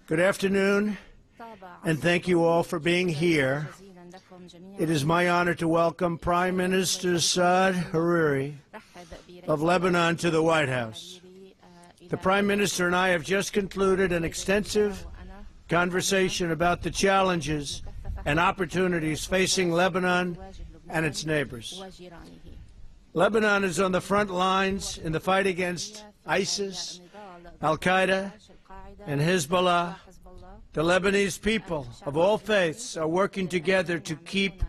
Good afternoon, and thank you all for being here. It is my honor to welcome Prime Minister Hariri of Lebanon to the White House. The Prime Minister and I have just concluded an extensive conversation about the challenges and opportunities facing Lebanon and its neighbors. Lebanon is on the front lines in the fight against ISIS, Al-Qaeda, and Hezbollah. The Lebanese people of all faiths are working together to keep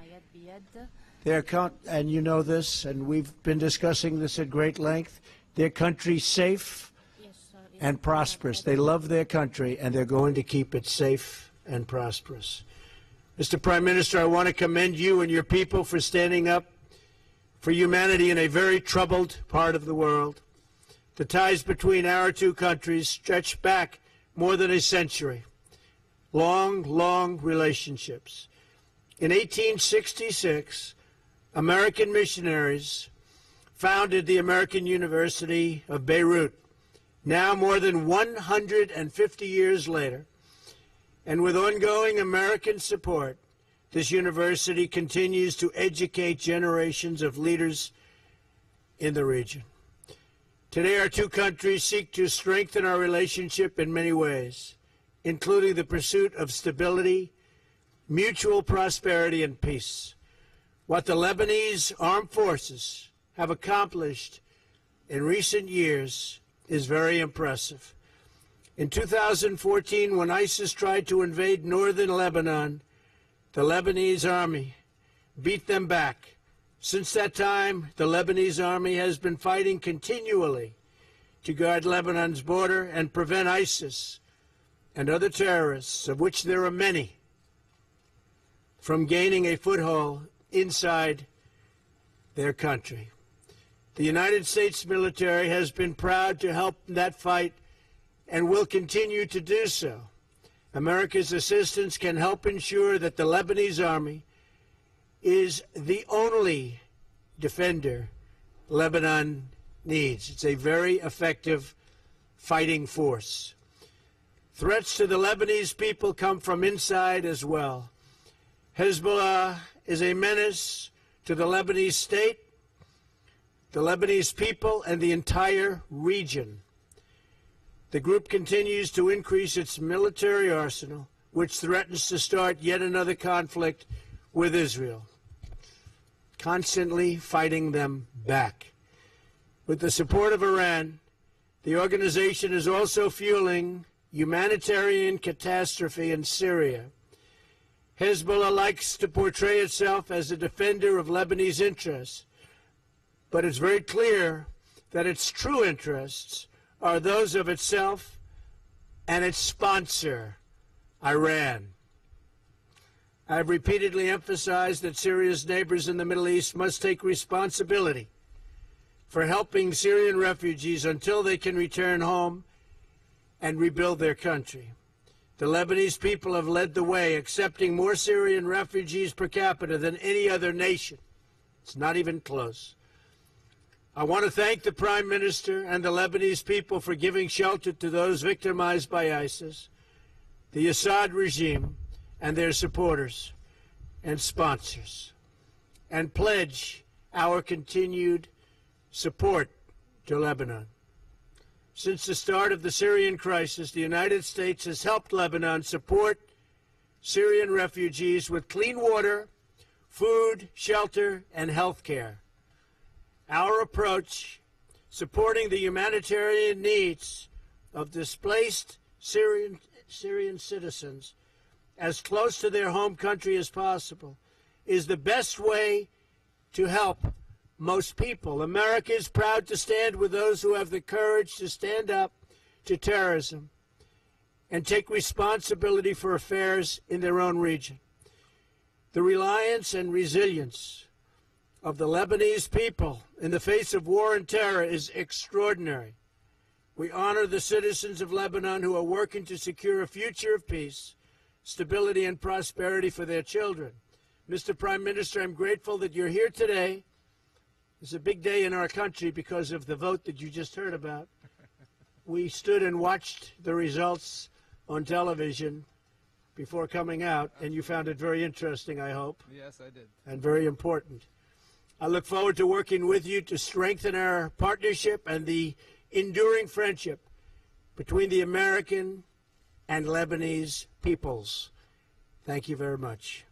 their and you know this, and we've been discussing this at great length, their country safe and prosperous. They love their country, and they're going to keep it safe and prosperous. Mr. Prime Minister, I want to commend you and your people for standing up for humanity in a very troubled part of the world. The ties between our two countries stretch back more than a century. Long, long relationships. In 1866, American missionaries founded the American University of Beirut. Now, more than 150 years later, and with ongoing American support, this university continues to educate generations of leaders in the region. Today, our two countries seek to strengthen our relationship in many ways, including the pursuit of stability, mutual prosperity, and peace. What the Lebanese armed forces have accomplished in recent years is very impressive. In 2014, when ISIS tried to invade northern Lebanon, the Lebanese army beat them back. Since that time, the Lebanese army has been fighting continually to guard Lebanon's border and prevent ISIS and other terrorists, of which there are many, from gaining a foothold inside their country. The United States military has been proud to help in that fight and will continue to do so. America's assistance can help ensure that the Lebanese army is the only defender Lebanon needs. It's a very effective fighting force. Threats to the Lebanese people come from inside as well. Hezbollah is a menace to the Lebanese state, the Lebanese people, and the entire region. The group continues to increase its military arsenal, which threatens to start yet another conflict with Israel, constantly fighting them back. With the support of Iran, the organization is also fueling humanitarian catastrophe in Syria. Hezbollah likes to portray itself as a defender of Lebanese interests, but it's very clear that its true interests are those of itself and its sponsor, Iran. I've repeatedly emphasized that Syria's neighbors in the Middle East must take responsibility for helping Syrian refugees until they can return home and rebuild their country. The Lebanese people have led the way, accepting more Syrian refugees per capita than any other nation. It's not even close. I want to thank the Prime Minister and the Lebanese people for giving shelter to those victimized by ISIS, the Assad regime, and their supporters and sponsors, and pledge our continued support to Lebanon. Since the start of the Syrian crisis, the United States has helped Lebanon support Syrian refugees with clean water, food, shelter, and health care. Our approach, supporting the humanitarian needs of displaced Syrian citizens as close to their home country as possible, is the best way to help most people. America is proud to stand with those who have the courage to stand up to terrorism and take responsibility for affairs in their own region. The reliance and resilience of the Lebanese people in the face of war and terror is extraordinary. We honor the citizens of Lebanon who are working to secure a future of peace, stability, and prosperity for their children. Mr. Prime Minister, I'm grateful that you're here today. It's a big day in our country because of the vote that you just heard about. We stood and watched the results on television before coming out, and you found it very interesting, I hope. Yes, I did. And very important. I look forward to working with you to strengthen our partnership and the enduring friendship between the American and Lebanese peoples. Thank you very much.